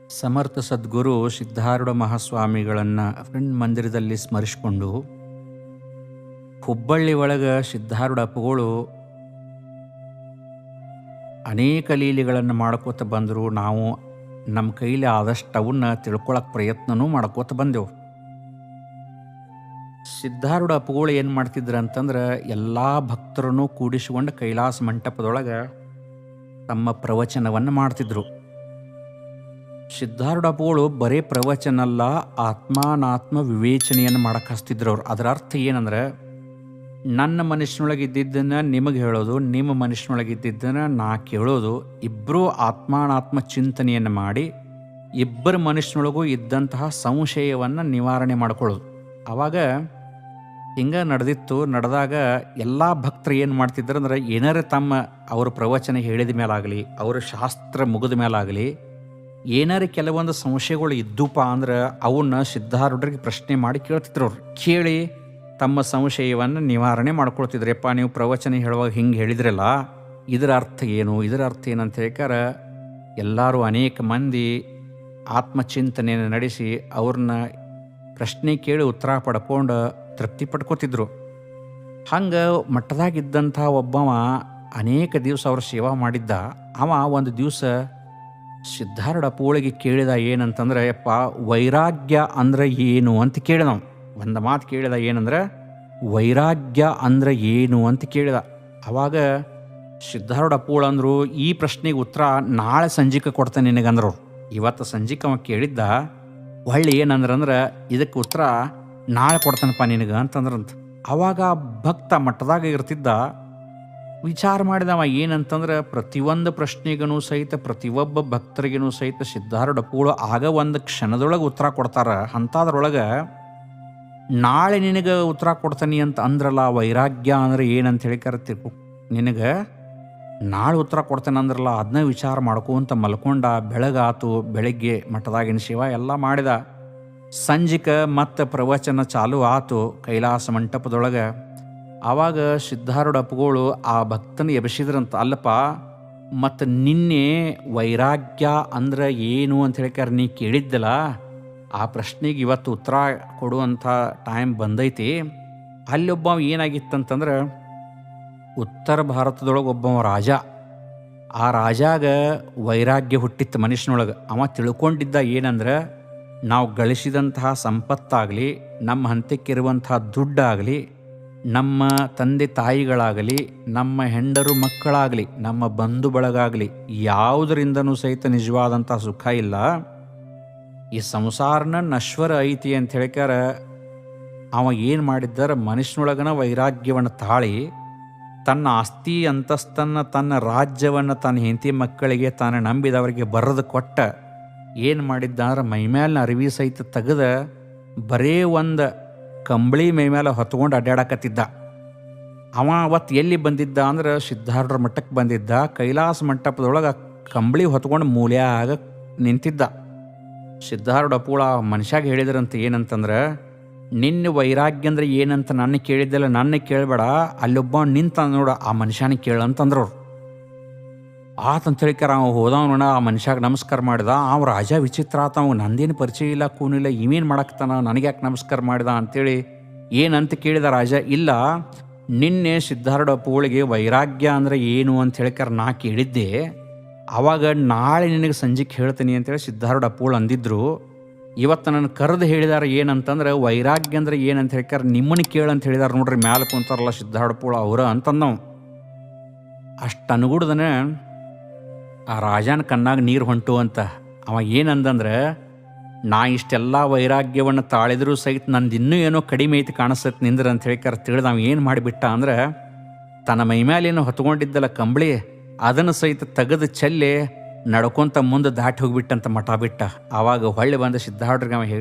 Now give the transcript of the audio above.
ಸಮರ್ಥ ಸದ್ಗುರು Siddharudha ಮಹಾಸ್ವಾಮಿಗಳನ್ನು friend ಮಂದಿರದಲ್ಲಿ ಸ್ಮರಿಸಿಕೊಂಡು ಹುಬ್ಬಳ್ಳಿ ಒಳಗೆ ಸಿದ್ಧಾರೂಢ ಅಪ್ಪಗಳು ಅನೇಕ ಲೀಲೆಗಳನ್ನು ಮಾಡ್ಕೋತ ಬಂದರು. ನಾವು ನಮ್ಮ ಕೈಲಿ ಆದಷ್ಟು ಅವನ್ನ ತಿಳ್ಕೊಳಕ್ಕೆ ಪ್ರಯತ್ನನೂ ಮಾಡ್ಕೋತ ಬಂದೆವು. ಸಿದ್ಧಾರೂಢ ಅಪ್ಪಗಳು ಏನು ಮಾಡ್ತಿದ್ರು ಅಂತಂದ್ರೆ ಎಲ್ಲ ಭಕ್ತರನ್ನು ಕೂಡಿಸಿಕೊಂಡು ಕೈಲಾಸ ಮಂಟಪದೊಳಗೆ ತಮ್ಮ ಪ್ರವಚನವನ್ನು ಮಾಡ್ತಿದ್ರು. ಸಿದ್ಧಾರೂಢ ಅಪ್ಪಗಳು ಬರೀ ಪ್ರವಚನ ಅಲ್ಲ, ಆತ್ಮಾನಾತ್ಮ ವಿವೇಚನೆಯನ್ನು ಮಾಡಕ್ಕೆ ಹಚ್ತಿದ್ರು ಅವ್ರು. ಅದರ ಅರ್ಥ ಏನಂದ್ರೆ, ನನ್ನ ಮನುಷ್ಯನೊಳಗೆ ಇದ್ದಿದ್ದನ್ನು ನಿಮಗೆ ಹೇಳೋದು, ನಿಮ್ಮ ಮನುಷ್ಯನೊಳಗೆ ಇದ್ದಿದ್ದನ್ನು ನಾ ಕೇಳೋದು, ಇಬ್ಬರೂ ಆತ್ಮಾನಾತ್ಮ ಚಿಂತನೆಯನ್ನು ಮಾಡಿ ಇಬ್ಬರ ಮನುಷ್ಯನೊಳಗೂ ಇದ್ದಂತಹ ಸಂಶಯವನ್ನು ನಿವಾರಣೆ ಮಾಡ್ಕೊಳ್ಳೋದು. ಆವಾಗ ಹಿಂಗೆ ನಡೆದಾಗ ಎಲ್ಲ ಭಕ್ತರು ಏನು ಮಾಡ್ತಿದ್ರು ಅಂದ್ರೆ, ಏನಾರ ಅವ್ರ ಪ್ರವಚನ ಹೇಳಿದ ಮೇಲಾಗಲಿ, ಅವರ ಶಾಸ್ತ್ರ ಮುಗಿದ ಮೇಲಾಗಲಿ ಏನಾರ ಕೆಲವೊಂದು ಸಂಶಯಗಳು ಇದ್ದುಪ್ಪ ಅಂದ್ರೆ ಅವನ್ನ ಸಿದ್ಧಾರೂಢರಿಗೆ ಪ್ರಶ್ನೆ ಮಾಡಿ ಕೇಳ್ತಿದ್ರು. ಅವ್ರು ಕೇಳಿ ತಮ್ಮ ಸಂಶಯವನ್ನು ನಿವಾರಣೆ ಮಾಡ್ಕೊಳ್ತಿದ್ರಪ್ಪ, ನೀವು ಪ್ರವಚನ ಹೇಳುವಾಗ ಹಿಂಗೆ ಹೇಳಿದ್ರಲ್ಲ, ಇದರ ಅರ್ಥ ಏನು, ಇದರ ಅರ್ಥ ಏನಂತ ಹೇಳ್ಕಾರ ಎಲ್ಲರೂ ಅನೇಕ ಮಂದಿ ಆತ್ಮಚಿಂತನೆಯನ್ನು ನಡೆಸಿ ಅವ್ರನ್ನ ಪ್ರಶ್ನೆ ಕೇಳಿ ಉತ್ತರ ಪಡ್ಕೊಂಡು ತೃಪ್ತಿ ಪಡ್ಕೋತಿದ್ರು. ಹಂಗೆ ಮಠದಾಗಿದ್ದಂಥ ಒಬ್ಬವ ಅನೇಕ ದಿವಸ ಅವ್ರ ಸೇವಾ ಮಾಡಿದ್ದ. ಅವ ಒಂದು ದಿವಸ ಸಿದ್ಧಾರೂಢ ಅಪ್ಪಗಳಿಗೆ ಕೇಳಿದ ಏನಂತಂದ್ರೆ, ಯಪ್ಪ ವೈರಾಗ್ಯ ಅಂದ್ರೆ ಏನು ಅಂತ ಕೇಳಿದ. ಒಂದು ಮಾತು ಕೇಳಿದ, ಏನಂದ್ರೆ ವೈರಾಗ್ಯ ಅಂದ್ರೆ ಏನು ಅಂತ ಕೇಳಿದ. ಅವಾಗ ಸಿದ್ಧಾರೂಢ ಅಪ್ಪಗಳು ಅಂದರು, ಈ ಪ್ರಶ್ನೆಗೆ ಉತ್ತರ ನಾಳೆ ಸಂಜಿಕೆ ಕೊಡ್ತೇನೆ ನಿನಗಂದ್ರು. ಇವತ್ತು ಸಂಜಿಕೆ ಅವ ಕೇಳಿದ್ದ, ಹೊಳ್ಳಿ ಏನಂದ್ರೆ ಇದಕ್ಕೆ ಉತ್ತರ ನಾಳೆ ಕೊಡ್ತಾನಪ್ಪ ನಿನಗೆ ಅಂತಂದ್ರಂತ. ಅವಾಗ ಭಕ್ತ ಮಠದಾಗ ಇರ್ತಿದ್ದ ವಿಚಾರ ಮಾಡಿದವ ಏನಂತಂದ್ರೆ, ಪ್ರತಿಯೊಂದು ಪ್ರಶ್ನೆಗೂ ಸಹಿತ ಪ್ರತಿಯೊಬ್ಬ ಭಕ್ತರಿಗೂ ಸಹಿತ ಸಿದ್ಧಾರೂಢ ಅಪ್ಪಗಳು ಆಗ ಒಂದು ಕ್ಷಣದೊಳಗೆ ಉತ್ತರ ಕೊಡ್ತಾರ. ಅಂಥದ್ರೊಳಗೆ ನಾಳೆ ನಿನಗೆ ಉತ್ತರ ಕೊಡ್ತಾನೆ ಅಂತ ಅಂದ್ರಲ್ಲ, ವೈರಾಗ್ಯ ಅಂದ್ರೆ ಏನಂತ ಹೇಳಿ ಕರಿತಿರ್ಕು, ನಿನಗೆ ನಾಳೆ ಉತ್ತರ ಕೊಡ್ತೇನೆ ಅಂದ್ರಲ್ಲ, ಅದನ್ನ ವಿಚಾರ ಮಾಡ್ಕೊಂತ ಮಲ್ಕೊಂಡ. ಬೆಳಗಾತು, ಬೆಳಗ್ಗೆ ಮಠದಾಗಿನ ಶಿವ ಎಲ್ಲ ಮಾಡಿದ. ಸಂಜಿಕ ಮತ್ತು ಪ್ರವಚನ ಚಾಲು ಆತು ಕೈಲಾಸ ಮಂಟಪದೊಳಗೆ. ಆವಾಗ ಸಿದ್ಧಾರೂಢ ಅಪ್ಪಗಳು ಆ ಭಕ್ತನ ಎಬಸಿದ್ರಂತ, ಅಲ್ಲಪ್ಪ ಮತ್ತು ನಿನ್ನೆ ವೈರಾಗ್ಯ ಅಂದ್ರೆ ಏನು ಅಂತ ಹೇಳಿಕಾರ ನೀ ಕೇಳಿದ್ದಲ್ಲ, ಆ ಪ್ರಶ್ನೆಗೆ ಇವತ್ತು ಉತ್ತರ ಕೊಡುವಂಥ ಟೈಮ್ ಬಂದೈತಿ. ಅಲ್ಲೊಬ್ಬ ಏನಾಗಿತ್ತಂತಂದ್ರೆ, ಉತ್ತರ ಭಾರತದೊಳಗೆ ಒಬ್ಬ ರಾಜ. ಆ ರಾಜಾಗ ವೈರಾಗ್ಯ ಹುಟ್ಟಿತ್ತು ಮನುಷ್ಯನೊಳಗೆ. ಅವ ತಿಳ್ಕೊಂಡಿದ್ದ ಏನಂದ್ರೆ, ನಾವು ಗಳಿಸಿದಂತಹ ಸಂಪತ್ತಾಗಲಿ, ನಮ್ಮ ಹಂತಕ್ಕಿರುವಂತಹ ದುಡ್ಡಾಗಲಿ, ನಮ್ಮ ತಂದೆ ತಾಯಿಗಳಾಗಲಿ, ನಮ್ಮ ಹೆಂಡರು ಮಕ್ಕಳಾಗಲಿ, ನಮ್ಮ ಬಂಧು ಬಳಗಾಗಲಿ ಯಾವುದರಿಂದನೂ ಸಹಿತ ನಿಜವಾದಂಥ ಸುಖ ಇಲ್ಲ. ಈ ಸಂಸಾರನ ನಶ್ವರ ಐತಿ ಅಂತ ಹೇಳಿಕಾರ ಅವ ಏನು ಮಾಡಿದ್ದಾರೆ, ಮನುಷ್ಯನೊಳಗನ ವೈರಾಗ್ಯವನ್ನು ತಾಳಿ ತನ್ನ ಆಸ್ತಿ ಅಂತಸ್ತನ್ನು, ತನ್ನ ರಾಜ್ಯವನ್ನು ತನ್ನ ಹೆಂಡತಿ ಮಕ್ಕಳಿಗೆ ತಾನು ನಂಬಿದವರಿಗೆ ಬರೆದು ಕೊಟ್ಟ ಏನು ಮಾಡಿದ್ದ ಅಂದ್ರೆ, ಮೈಮೇಲಿನ ಅರಿವಿ ಸಹಿತ ತೆಗೆದ ಬರೇ ಒಂದು ಕಂಬಳಿ ಮೈಮೇಲೆ ಹೊತ್ಕೊಂಡು ಅಡ್ಡಾಡಕತ್ತಿದ್ದ. ಅವ ಅವತ್ತು ಎಲ್ಲಿ ಬಂದಿದ್ದ ಅಂದ್ರೆ ಸಿದ್ಧಾರೂಢರ ಮಠಕ್ಕೆ ಬಂದಿದ್ದ. ಕೈಲಾಸ ಮಂಟಪದೊಳಗೆ ಕಂಬಳಿ ಹೊತ್ಕೊಂಡು ಮೂಲ್ಯಾಗ ನಿಂತಿದ್ದ. ಸಿದ್ಧಾರೂಢ ಅಪ್ಪಗಳು ಆ ಮನುಷ್ಯಾಗ ಹೇಳಿದ್ರಂತ ಏನಂತಂದ್ರೆ, ನಿನ್ನ ವೈರಾಗ್ಯ ಅಂದ್ರೆ ಏನಂತ ನನ್ನ ಕೇಳಿದ್ದೆಲ್ಲ, ನನ್ನ ಕೇಳಬೇಡ, ಅಲ್ಲೊಬ್ಬ ನಿಂತ ನೋಡ, ಆ ಮನುಷ್ಯನಿಗೆ ಕೇಳಂತಂದ್ರು. ಆತಂತ ಹೇಳಿಕಾರ ಅವ ಹೋದವ ನೋಡ, ಆ ಮನುಷ್ಯಾಗ ನಮಸ್ಕಾರ ಮಾಡಿದ. ಅವ ರಾಜ ವಿಚಿತ್ರ ಆತ, ಅವ ನಂದೇನು ಪರಿಚಯ ಇಲ್ಲ, ಕೂನಿಲ್ಲ, ಇವೇನು ಮಾಡಕ್ತಾನ, ನನಗೆ ಯಾಕೆ ನಮಸ್ಕಾರ ಮಾಡಿದ ಅಂತೇಳಿ ಏನಂತ ಕೇಳಿದ ರಾಜ. ಇಲ್ಲ, ನಿನ್ನೆ ಸಿದ್ಧಾರೂಢ ಅಪ್ಪಗಳಿಗೆ ವೈರಾಗ್ಯ ಅಂದ್ರೆ ಏನು ಅಂತ ಹೇಳಿಕಾರ ನಾ ಕೇಳಿದ್ದೆ, ಆವಾಗ ನಾಳೆ ನಿನಗೆ ಸಂಜೆಗೆ ಹೇಳ್ತೀನಿ ಅಂತೇಳಿ ಸಿದ್ಧಾರೂಢ ಅಪ್ಪಗಳು ಅಂದಿದ್ರು. ಇವತ್ತು ನನ್ನ ಕರೆದು ಹೇಳಿದಾರೆ ಏನಂತಂದ್ರೆ, ವೈರಾಗ್ಯ ಅಂದ್ರೆ ಏನಂತ ಹೇಳಿಕಾರ ನಿಮ್ಮನ್ನು ಕೇಳಂತ ಹೇಳಿದಾರೆ ನೋಡ್ರಿ, ಮ್ಯಾಲೆ ಕುಂತಾರಲ್ಲ ಸಿದ್ಧಾರೂಢ ಅಪ್ಪಗಳು ಅವರ ಅಂತಂದವು. ಅಷ್ಟು ಅನುಗುಡ್ದನೆ ಆ ರಾಜನ ಕಣ್ಣಾಗ ನೀರು ಹೊಂಟು ಅಂತ. ಅವ ಏನಂದಂದ್ರೆ, ನಾ ಇಷ್ಟೆಲ್ಲ ವೈರಾಗ್ಯವನ್ನು ತಾಳಿದ್ರೂ ಸಹಿತ ನಂದು ಇನ್ನೂ ಏನೋ ಕಡಿಮೆ ಐತಿ ಕಾಣಿಸ್ತೈತೆ ನಿಂದ್ರೆ ಅಂತ ಹೇಳಿಕಾರ ತಿಳಿದು ಅವ ಏನು ಮಾಡಿಬಿಟ್ಟ ಅಂದ್ರೆ, ತನ್ನ ಮೈಮೇಲೇನು ಹೊತ್ಕೊಂಡಿದ್ದಲ್ಲ ಕಂಬಳಿ, ಅದನ್ನು ಸಹಿತ ತೆಗೆದು ಚೆಲ್ಲಿ ನಡ್ಕೊಂತ ಮುಂದೆ ದಾಟಿ ಹೋಗಿಬಿಟ್ಟಂತ ಮಠ ಬಿಟ್ಟ. ಆವಾಗ ಹೊಳ್ಳಿ ಬಂದ ಸಿದ್ಧಾರೂಢರಿಗೆ ಅವ